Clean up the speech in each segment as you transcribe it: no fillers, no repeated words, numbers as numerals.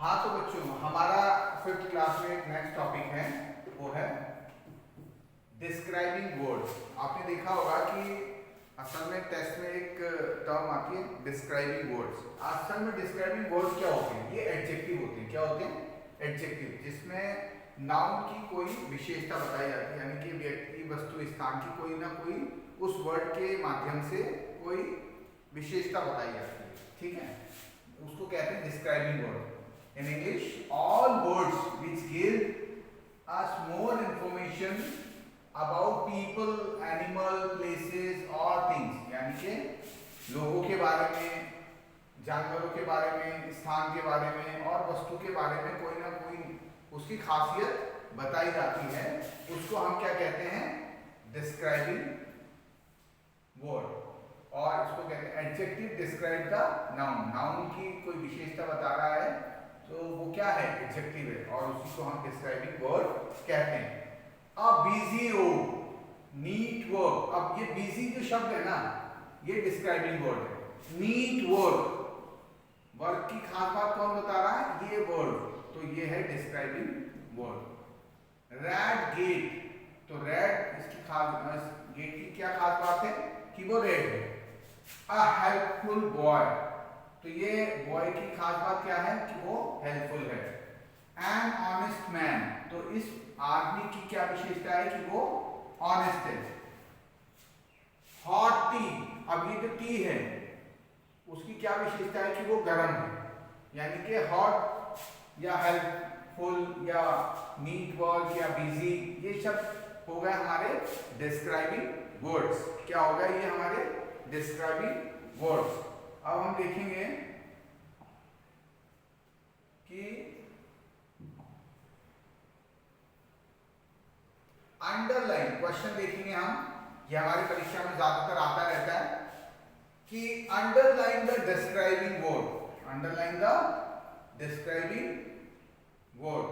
हाँ तो बच्चों, हमारा फिफ्थ क्लास में एक नेक्स्ट टॉपिक है, वो है डिस्क्राइबिंग वर्ड्स। आपने देखा होगा कि असल में टेस्ट में एक टर्म आती है डिस्क्राइबिंग वर्ड्स। असल में डिस्क्राइबिंग वर्ड्स क्या होते हैं? ये एडजेक्टिव होते हैं। क्या होते हैं? एडजेक्टिव, जिसमें नाउन की कोई विशेषता बताई जाती है, यानी कि व्यक्ति, वस्तु, स्थान की कोई ना कोई उस वर्ड के माध्यम से कोई विशेषता बताई जाती है। ठीक है, उसको कहते हैं describing word. In English, all words which give us more information about people, animal, places or things, यानी कि लोगों के बारे में, जानवरों के बारे में, स्थान के बारे में और वस्तु के बारे में कोई ना कोई उसकी खासियत बताई जाती है, उसको हम क्या कहते हैं? Describing word. और इसको कहते हैं adjective describe the noun. Noun की कोई विशेषता बता रहा है तो वो क्या है? एडजेक्टिव है, और उसी को हम डिस्क्राइबिंग वर्ड कहते हैं। A busy road, neat work. अब ये बिजी जो शब्द है ना, ये डिस्क्राइबिंग वर्ड है। नीट वर्क, वर्क की खास बात कौन बता रहा है? ये वर्ड, तो ये है डिस्क्राइबिंग वर्ड। रेड गेट, तो रेड इसकी खास, गेट की क्या खास बात है? कि वो रेड है। अ हेल्पफुल बॉय, तो ये बॉय की खास बात क्या है? कि वो हेल्पफुल है। एन ऑनेस्ट मैन, तो इस आदमी की क्या विशेषता है? कि वो ऑनेस्ट है। हॉट टी, अब ये जो टी है उसकी क्या विशेषता है? कि वो गर्म है। यानी कि हॉट या हेल्पफुल या नीट वर्क या बिजी, ये सब हो गए हमारे डिस्क्राइबिंग वर्ड्स। क्या होगा? ये हमारे डिस्क्राइबिंग वर्ड्स। अब हम देखेंगे कि अंडरलाइन, क्वेश्चन देखेंगे हम, ये हमारी परीक्षा में ज्यादातर आता रहता है कि underline the describing word. Underline the describing word.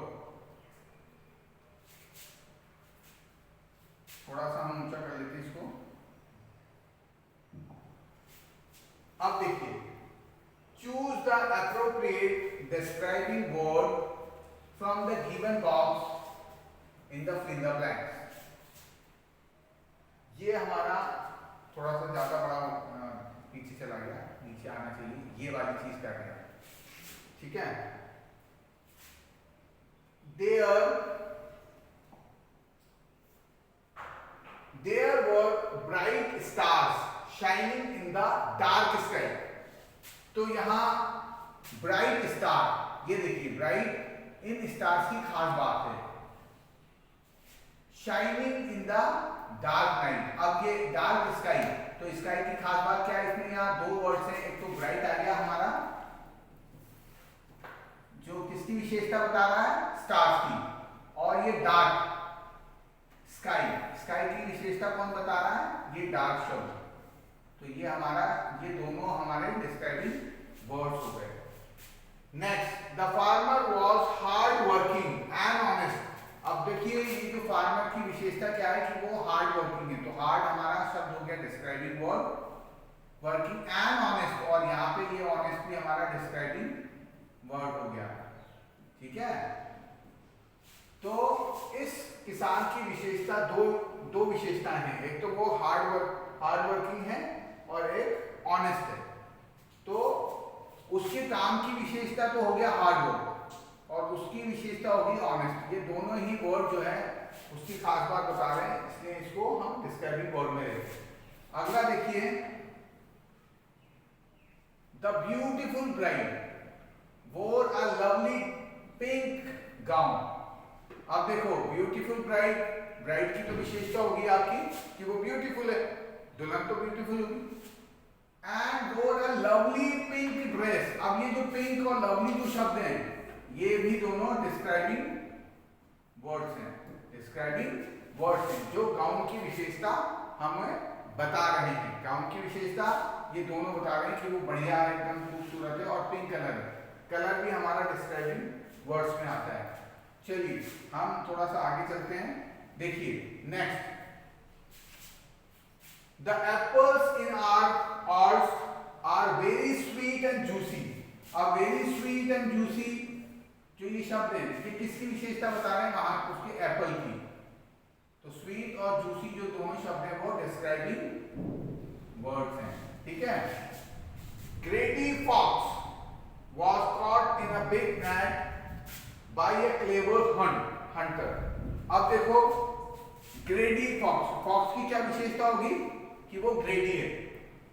थोड़ा सा हम ऊंचा कर लेते हैं इसको। अब देखिए, choose the appropriate describing word from the given box in the fill in the blanks। ये हमारा थोड़ा सा ज्यादा बड़ा पीछे चला गया, नीचे आना चाहिए, ये वाली चीज कर रहे हैं। ठीक है, there were bright stars shining in the dark sky। तो यहां ब्राइट स्टार, ये देखिए ब्राइट इन स्टार्स की खास बात है। Shining in the dark night, अब ये डार्क स्काई, तो स्काई की खास बात क्या है? इसमें यहाँ दो वर्ड्स हैं, एक तो ब्राइट आ गया हमारा, जो किसकी विशेषता बता रहा है? स्टार्स की, और ये डार्क स्काई, स्काई की विशेषता कौन बता रहा है? ये डार्क शब्द। तो ये हमारा, ये दोनों हमारे डिस्क्राइबिंग वर्ड्स हो गए। Next, the farmer was hard working and honest. अब देखिए, ये जो फार्मर की विशेषता क्या है? कि वो हार्ड वर्किंग है, तो हार्ड हमारा शब्द हो गया describing word, working and honest, और यहाँ पे ये ऑनेस्ट भी हमारा डिस्क्राइबिंग वर्ड हो गया। ठीक है, तो इस किसान की विशेषता दो विशेषताएं हैं, एक तो वो हार्ड वर्किंग है और एक ऑनेस्ट है। तो उसके काम की विशेषता तो हो गया हार्ड वर्क, और उसकी विशेषता होगी ऑनेस्ट। ये दोनों ही वर्ड जो है उसकी खास बात बता रहे हैं, इसलिए इसको हम डिस्क्राइबिंग वर्ड में लेंगे। अगला देखिए, द ब्यूटीफुल ब्राइड वोर अ लवली पिंक गाउन। अब देखो, ब्यूटीफुल ब्राइड, ब्राइड की तो विशेषता होगी आपकी कि वो ब्यूटीफुल है, दुल्हन तो ब्यूटीफुल होगी। एंड वोर अ लवली पिंक ड्रेस, अब ये जो पिंक और लवली जो शब्द हैं, ये भी दोनों डिस्क्राइबिंग वर्ड्स हैं। डिस्क्राइबिंग वर्ड्स हैं जो गाउन की विशेषता हमें बता रहे हैं। गाउन की विशेषता ये दोनों बता रहे हैं कि वो बढ़िया है, एकदम खूबसूरत है, और पिंक कलर है। कलर भी हमारा डिस्क्राइबिंग वर्ड्स में आता है। चलिए हम थोड़ा सा आगे चलते हैं। देखिए next, the apples in our are very sweet and juicy। अब very sweet and juicy जो ये शब्द है ये किसकी विशेषता बता रहे हैं, वहां उसके एप्पल की। तो स्वीट और जूसी जो दोनों शब्द हैं वो डिस्क्राइबिंग वर्ड्स हैं, ठीक है। Greedy fox was caught in a big net by a clever hunter। अब देखो ग्रेडी फॉक्स, फॉक्स की क्या विशेषता होगी कि वो ग्रेडी है,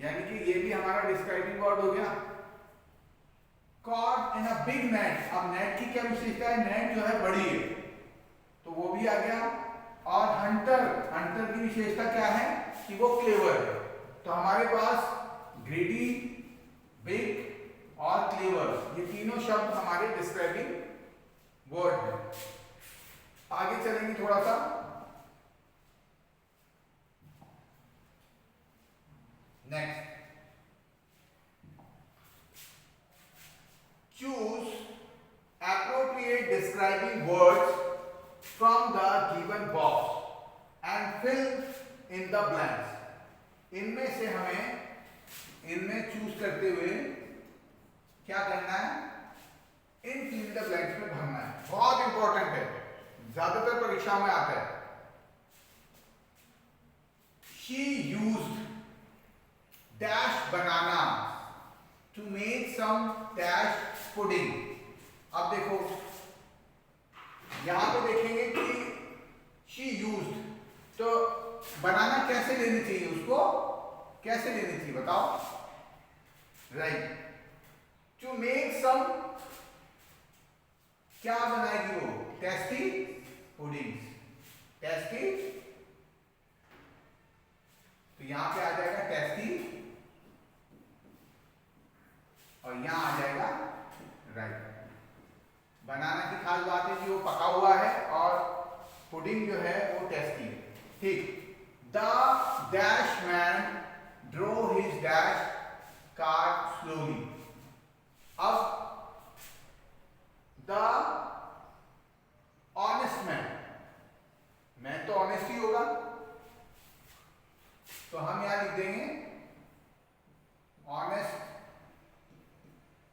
यानी कि ये भी हमारा डिस्क्राइबिंग वर्ड हो गया। caught in a big net, अब नेट की क्या विशेषता है, नेट जो है बड़ी है तो वो भी आ गया। और हंटर, हंटर की विशेषता क्या है कि वो क्लेवर है। तो हमारे पास ग्रेडी, बिग और क्लेवर, ये तीनों शब्द हमारे डिस्क्राइबिंग वर्ड हैं। आगे चलेंगे थोड़ा सा। Next, choose appropriate describing words from the given box and fill in the blanks। इनमें से हमें, इनमें चूज करते हुए क्या करना है, इन fill in the blanks में भरना है। बहुत इंपॉर्टेंट है, ज्यादातर परीक्षा में आता है। She used dash bananas to make some dash pudding। अब देखो यहां पे देखेंगे कि she used, तो बनाना कैसे लेनी चाहिए, उसको कैसे लेनी चाहिए बताओ, राइट। टू मेक सम, क्या बनाएगी वो, टेस्टी पुडिंग्स, टेस्टी, तो यहां पे आ जाएगा टेस्टी और यहां आ जाएगा राइट। बनाना की खास बात है कि वो पका हुआ है और पुडिंग जो है वो टेस्टी है, ठीक। The dash man drew his dash car slowly. अब द ऑनेस्ट मैन, मैन तो ऑनेस्ट ही होगा तो हम यहां लिख देंगे honest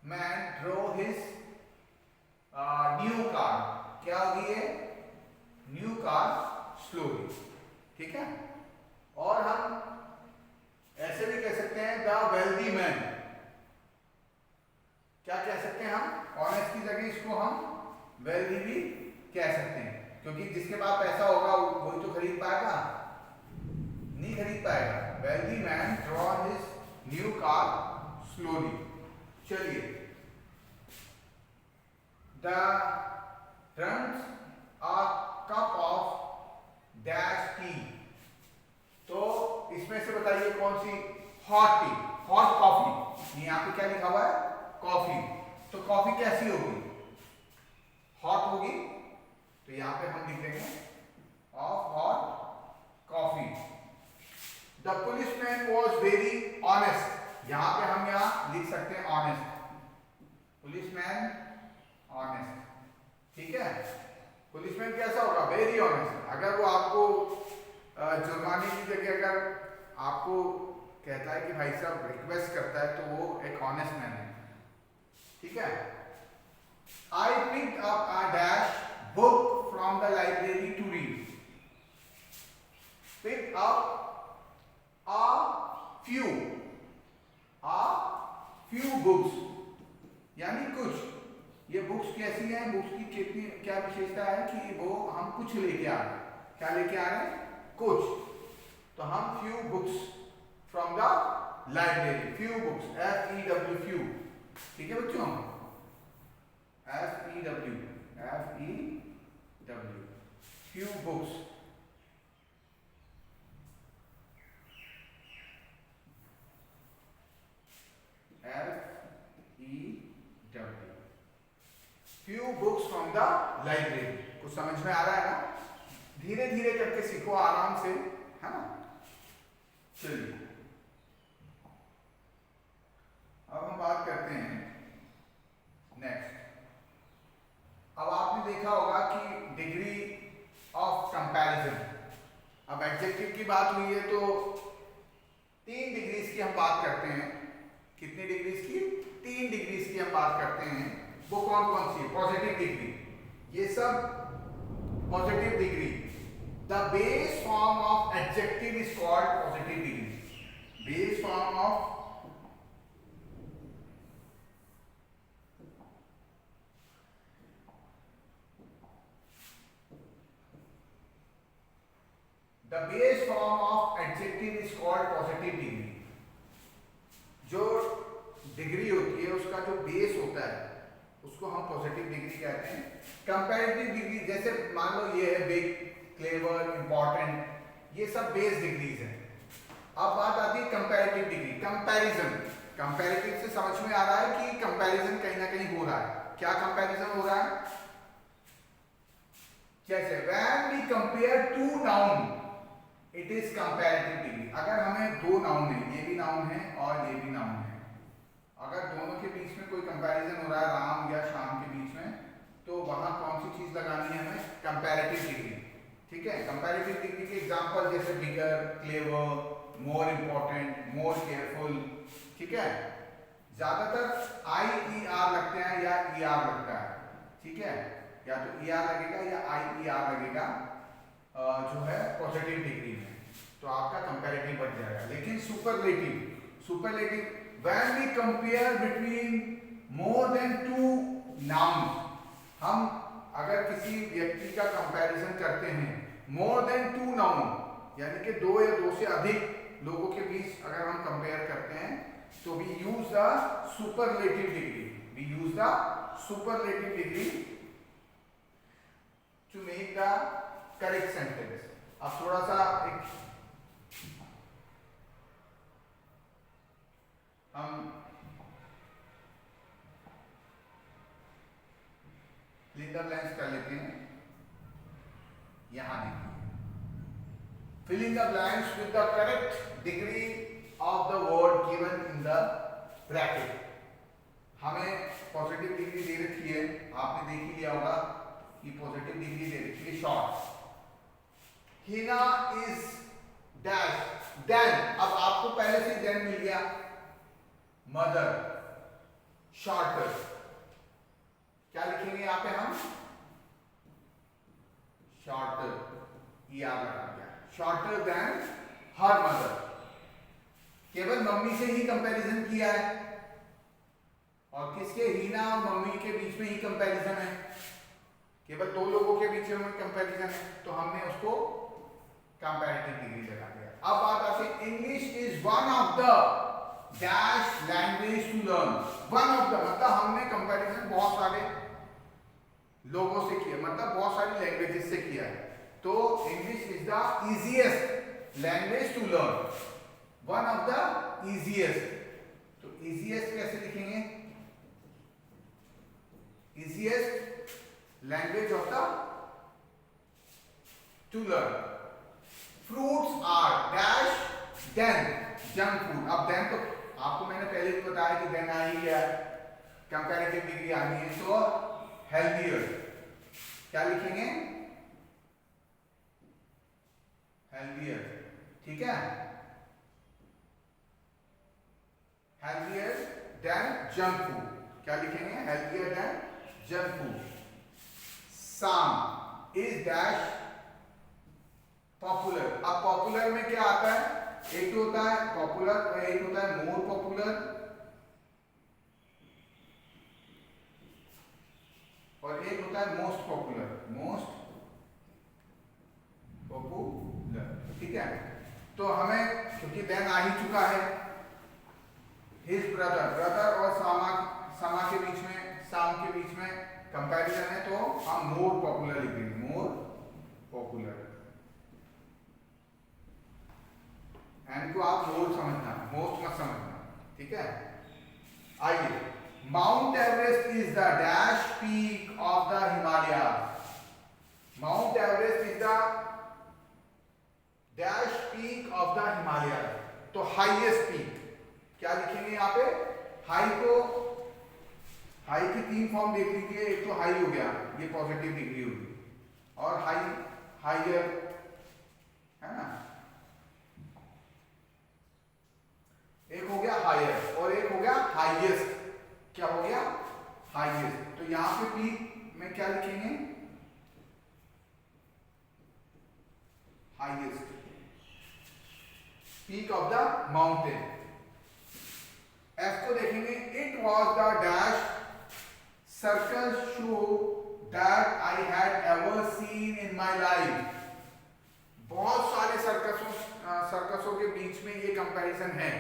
man drew his new car, क्या होगी ये, न्यू कार स्लोली, ठीक है। और हम ऐसे भी कह सकते हैं द वेल्दी मैन, क्या कह सकते हैं हम, ऑनेस्ट की जगह इसको हम वेल्दी भी कह सकते हैं, क्योंकि जिसके पास पैसा होगा वही तो खरीद पाएगा, नहीं खरीद पाएगा। Wealthy man draw his new car slowly. चलिए, the drinks a cup of dash tea, तो इसमें से बताइए कौन सी, हॉट टी, हॉट कॉफी, यहां पे क्या लिखा हुआ है, कॉफी, तो कॉफी कैसी होगी, हॉट होगी, तो यहां पे हम लिख देंगे of hot coffee. The policeman was very honest, यहां पे हम यहां लिख सकते हैं ऑनेस्ट, पुलिसमैन ऑनेस्ट, ठीक है। पुलिसमैन कैसा होगा, वेरी ऑनेस्ट। अगर वो आपको जुर्माने की जगह अगर आपको कहता है कि भाई साहब रिक्वेस्ट करता है तो वो एक ऑनेस्ट मैन है, ठीक है। I picked up a dash book from the library to read, pick up a few books, यानी कुछ। ये बुक्स कैसी हैं, बुक्स की कितनी क्या विशेषता है कि वो हम कुछ लेके आ रहे हैं, क्या लेके आ रहे हैं, कुछ, तो हम few books from the library, few books, FEW few, ठीक है बच्चों, FEW few books. Few books from the library. कुछ समझ में आ रहा है ना, धीरे धीरे करके सीखो आराम से, है ना। चलिए अब हम बात करते हैं नेक्स्ट। अब आपने देखा होगा कि डिग्री ऑफ कंपैरिजन, अब एडजेक्टिव की बात हुई है तो 3 डिग्रीज की हम बात करते हैं। कितनी डिग्रीज की, 3 डिग्रीज की हम बात करते हैं। वो कौन कौन सी है? पॉजिटिव डिग्री, ये सब positive degree. The base form of adjective is called positive degree. Base form of The base form of adjective is called positive degree. जो डिग्री होती है उसका जो बेस होता है उसको हम पॉजिटिव डिग्री कहते हैं। कंपैरेटिव डिग्री जैसे मान लो ये है बिग, क्लेवर, इंपॉर्टेंट, ये सब बेस डिग्रीज हैं। अब बात आती है कंपैरेटिव डिग्री, कंपैरिजन। कंपैरेटिव से समझ में आ रहा है कि कंपैरिजन कहीं ना कहीं हो रहा है। क्या कंपैरिजन हो रहा है? जैसे when we compare two noun it is comparative degree. अगर हमें दो नाउन है, ये भी नाउन है और ये भी नाउन है, अगर दोनों के बीच में कोई कंपैरिजन हो रहा है राम या श्याम के बीच में, तो वहां कौन सी चीज लगानी है हमें? Comparative degree. ठीक है, कंपैरेटिव डिग्री के एग्जांपल जैसे bigger, clever, more important, more careful. ठीक है, ज्यादातर IER लगते हैं या ER लगता है। ठीक है, या तो ER लगेगा या IER लगेगा जो है पॉजिटिव डिग्री में, तो आपका कंपैरेटिव बच जाएगा। लेकिन superlative, superlative when we compare between more than two noun, हम अगर किसी व्यक्ति का कंपैरिजन करते हैं मोर देन टू नाउन, यानी कि दो या दो से अधिक लोगों के बीच अगर हम कंपेयर करते हैं, तो we use the superlative degree. We use the superlative degree to make the correct sentence. अब थोड़ा सा एक हम फिल इन द ब्लैंक्स कर लेते हैं। यहां देखिए, fill in the blanks with the correct degree of the word given in the bracket. हमें पॉजिटिव डिग्री दे रखी है, आपने देख ही लिया होगा कि पॉजिटिव डिग्री दे रखी है short. Hina is dash than, अब आपको पहले से देन मिल गया। मदर शॉर्टर, क्या लिखेंगे यहाँ पे हम? शॉर्टर, ER लगा दिया, शॉर्टर देन हर मदर। केवल मम्मी से ही कंपैरिजन किया है, और किसके? हिना और मम्मी के बीच में ही कंपैरिजन है, केवल दो लोगों के बीच में कंपैरिजन है, तो हमने उसको कंपैरेटिव डिग्री लगा दिया। अब बात आती है, English is one of the dash language to learn. One of the मतलब हमने कंपैरिजन बहुत सारे लोगों से किया, मतलब बहुत सारी लैंग्वेजेस से किया है, तो English is the easiest language to learn. One of the easiest, तो इजीएस्ट कैसे लिखेंगे? Easiest language of the to learn. Fruits are dash than junk food. अब देन तो आपको मैंने पहले भी बताया कि देन आई है, कंपैरेटिव डिग्री आनी है, तो हेल्दियर क्या लिखेंगे? हेल्दियर। ठीक है, हेल्दियर देन जंक फूड, क्या लिखेंगे? Healthier then junk food. साम इज डैश पॉपुलर। अब पॉपुलर में क्या आता है? एक तो होता है पॉपुलर और एक होता है मोर पॉपुलर, और एक होता है मोस्ट पॉपुलर। मोस्ट पॉपुलर, ठीक है। तो हमें क्योंकि देन आ ही चुका है, हिज ब्रदर, ब्रदर और सामा के बीच में, साम के बीच में कंपैरिजन है, तो हम मोर पॉपुलर लिखेंगे, मोर पॉपुलर। एंड को आप मोर समझना, मोस्ट मत समझना, ठीक है। आइए, mount Everest is the dash peak of the Himalayas. Mount Everest is the dash peak of the Himalayas, तो हाईएस्ट पीक क्या लिखेंगे यहाँ पे? हाई को, हाई की तीन फॉर्म देख लीजिए, एक तो हाई हो गया, ये पॉजिटिव डिग्री होगी, और हाई, हाइयर, है ना, एक हो गया हायर और एक हो गया हाईएस्ट। क्या हो गया? हाईएस्ट। तो यहाँ पे पीक में क्या लिखेंगे? Highest peak of the mountain. F को देखेंगे, it was the dash circus show that I had ever seen in my life. बहुत सारे सर्कसों के बीच में ये कंपैरिजन है।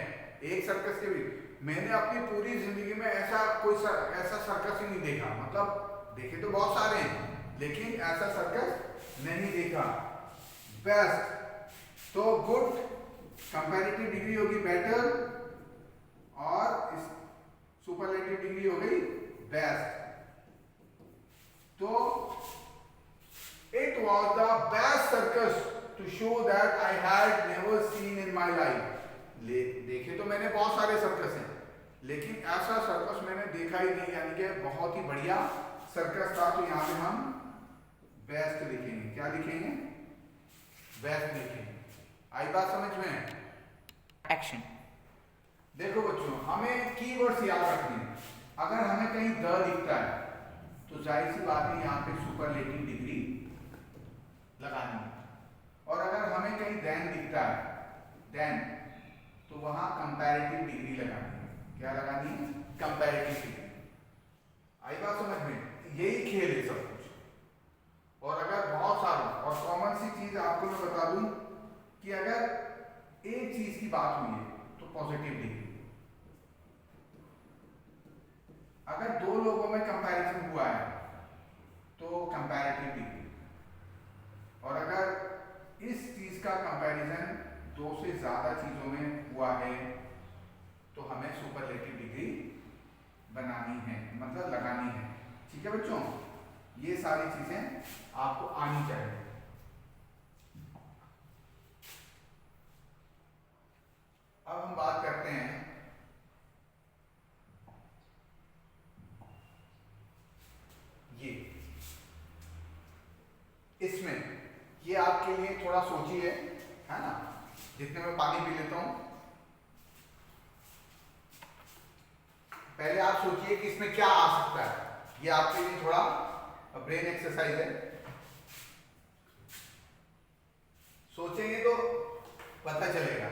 एक सर्कस के बीच मैंने अपनी पूरी जिंदगी में ऐसा सर्कस ही नहीं देखा। मतलब देखे तो बहुत सारे हैं, लेकिन ऐसा सर्कस नहीं देखा। बेस्ट तो गुड, कंपैरेटिव डिग्री होगी बेटर, और सुपरलेटिव डिग्री हो गई बेस्ट। तो it was the best circus to show that I had never seen in my life. देखे तो मैंने बहुत सारे सर्कस हैं, लेकिन ऐसा सर्कस मैंने देखा ही नहीं, यानी कि बहुत ही बढ़िया सर्कस था। तो यहाँ पे हम बेस्ट लिखेंगे। क्या लिखेंगे? बेस्ट लिखेंगे। आई बात समझ में? एक्शन। देखो बच्चों, हमें कीवर्ड्स याद रखने हैं। अगर हमें कहीं द दिखता है तो जाहिर सी बात है यहाँ पे सुपरलेटिव डिग्री लगानी है, और अगर हमें कहीं देन दिखता है, देन, तो वहां कंपैरेटिव डिग्री लगानी है। क्या लगानी है? Comparative degree. आई बात समझ में? यही खेल है सब कुछ। और अगर बहुत सारे, और कॉमन सी चीज आपको मैं बता दूं कि अगर एक चीज की बात हुई है तो पॉजिटिव डिग्री। अगर दो लोगों में कंपैरिजन हुआ है तो कंपैरेटिव डिग्री, और अगर इस चीज का कंपैरिजन दो से ज्यादा चीजों में हुआ है तो हमें सुपरलेटिव डिग्री बनानी है, मतलब लगानी है। ठीक है बच्चों, ये सारी चीजें आपको आनी चाहिए। अब हम बात करते हैं ये, इसमें ये आपके लिए थोड़ा सोचिए, है ना, जितने में पानी पी लेता हूं। पहले आप सोचिए कि इसमें क्या आ सकता है। ये आपके लिए थोड़ा ब्रेन एक्सरसाइज है। सोचेंगे तो पता चलेगा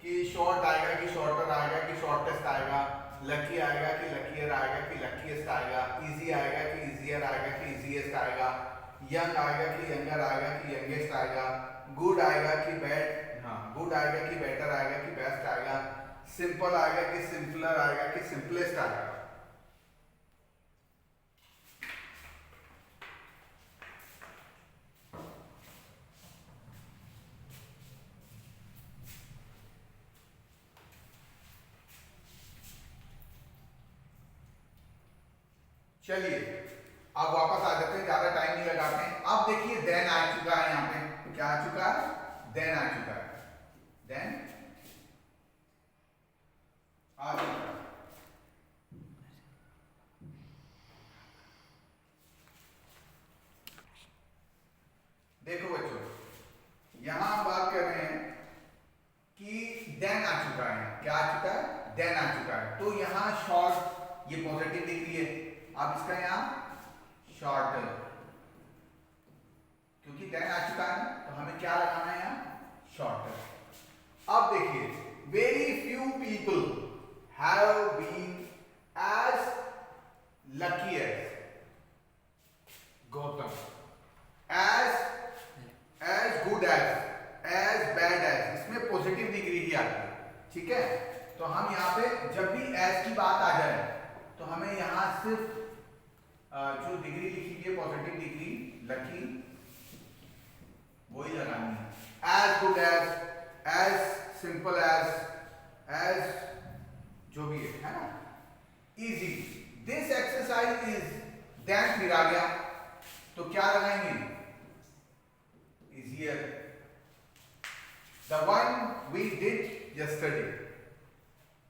कि शॉर्ट आएगा कि शॉर्टर आएगा कि शॉर्टेस्ट आएगा, लकी आएगा कि लकीयर आएगा कि लकीएस्ट आएगा, इजी आएगा कि इजियर आएगा कि इजीएस्ट आएगा, यंग आएगा कि यंगर आएगा कि यंगेस्ट आएगा, गुड आएगा कि बैड, हाँ गुड आएगा कि बेटर आएगा कि बेस्ट आएगा, सिंपल आएगा कि सिंपलर आएगा कि सिंपलेस्ट आएगा। चलिए अब वापस आ जाते हैं, ज्यादा टाइम नहीं लगाते हैं। अब देखिए देन आ चुका है, यहाँ पे क्या आ चुका है? देन आ चुका है। देन आ चुका है। देखो बच्चों, यहां हम बात कर रहे हैं कि देन आ चुका है। क्या आ चुका है? देन आ चुका है। तो यहां शॉर्ट, ये पॉजिटिव डिग्री है। अब इसका यहां शॉर्टर, क्योंकि देन आ चुका है तो हमें क्या लगाना है? यहां शॉर्टर। अब देखिए, very few people have been as lucky as Gautam, as good as bad as. इसमें पॉजिटिव डिग्री ही आती है। ठीक है, तो हम यहाँ पे जब भी एज की बात आ जाए तो हमें यहाँ सिर्फ जो डिग्री लिखी है पॉजिटिव डिग्री, लकी, वही लगानी है। As good as simple as जो भी है ना, easy. This exercise is, then फिर आ गया तो क्या लगाएंगे? Easier, the one we did yesterday.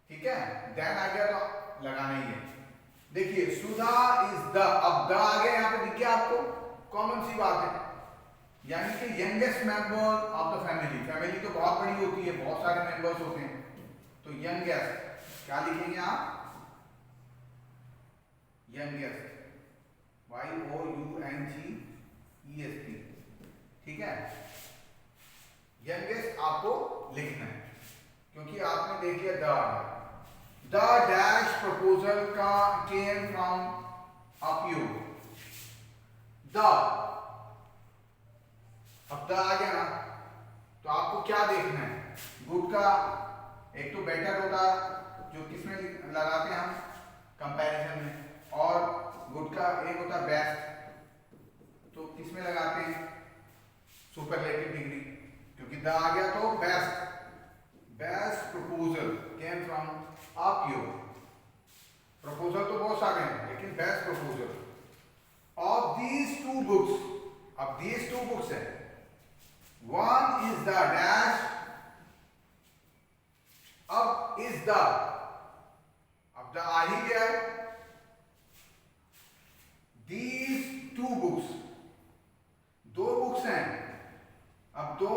ठीक है, देन आ गया तो लगाना ही है। देखिए सुधा इज द, अब द आ गया यहाँ पे, दिख गया आपको? कॉमन सी बात है, यानी कि youngest member of the family. Family तो बहुत बड़ी होती है, बहुत सारे मेंबर्स होते हैं, तो यंगेस्ट क्या लिखेंगे आप? यंगेस्ट, YOUNGEST, ठीक है। यंगेस्ट आपको लिखना है क्योंकि आपने देख लिया द डैश प्रपोजल का केम फ्रॉम अपयू, द, अब द आ गया ना तो आपको क्या देखना है, गुड का एक तो बेटर होता जो किसमें लगाते हैं हम कंपैरिजन में, और गुड का एक होता बेस्ट तो किसमें लगाते हैं सुपरलेटिव डिग्री, क्योंकि द आ गया तो best, best proposal came from अपयू, प्रपोजल तो बहुत सारे हैं लेकिन best proposal of these two books, अब दीज टू बुक्स है, वन इज द डैश, अब इज द, अब द आ ही गया है, दीज टू बुक्स, दो बुक्स हैं, अब दो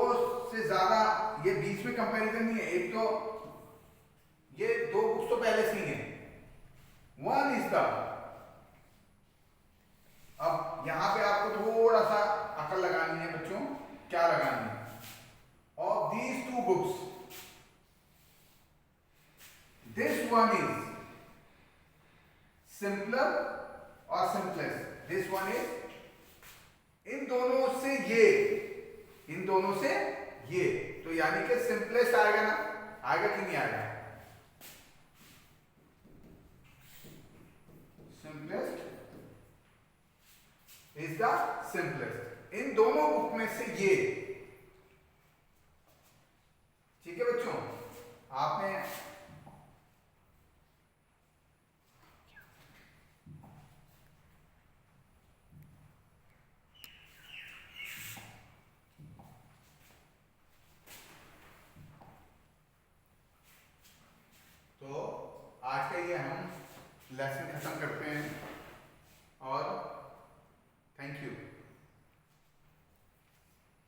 से ज्यादा ये बीच में कंपैरिजन नहीं है, एक तो ये दो बुक्स तो पहले से ही है, वन इज द, अब यहां पे आपको थोड़ा सा अकल लगानी है बच्चों, क्या लगानी है, of these two books this one is simpler और सिंपलेस्ट, दिस वन इज, इन दोनों से ये, इन दोनों से ये, तो यानी कि सिंपलेस्ट आएगा ना, आएगा कि नहीं आएगा, सिंपलेस्ट इज द सिंपलेस्ट, इन दोनों बुक में से ये, ठीक है बच्चों। आपने तो आज का ये हम लेसन खत्म करते हैं।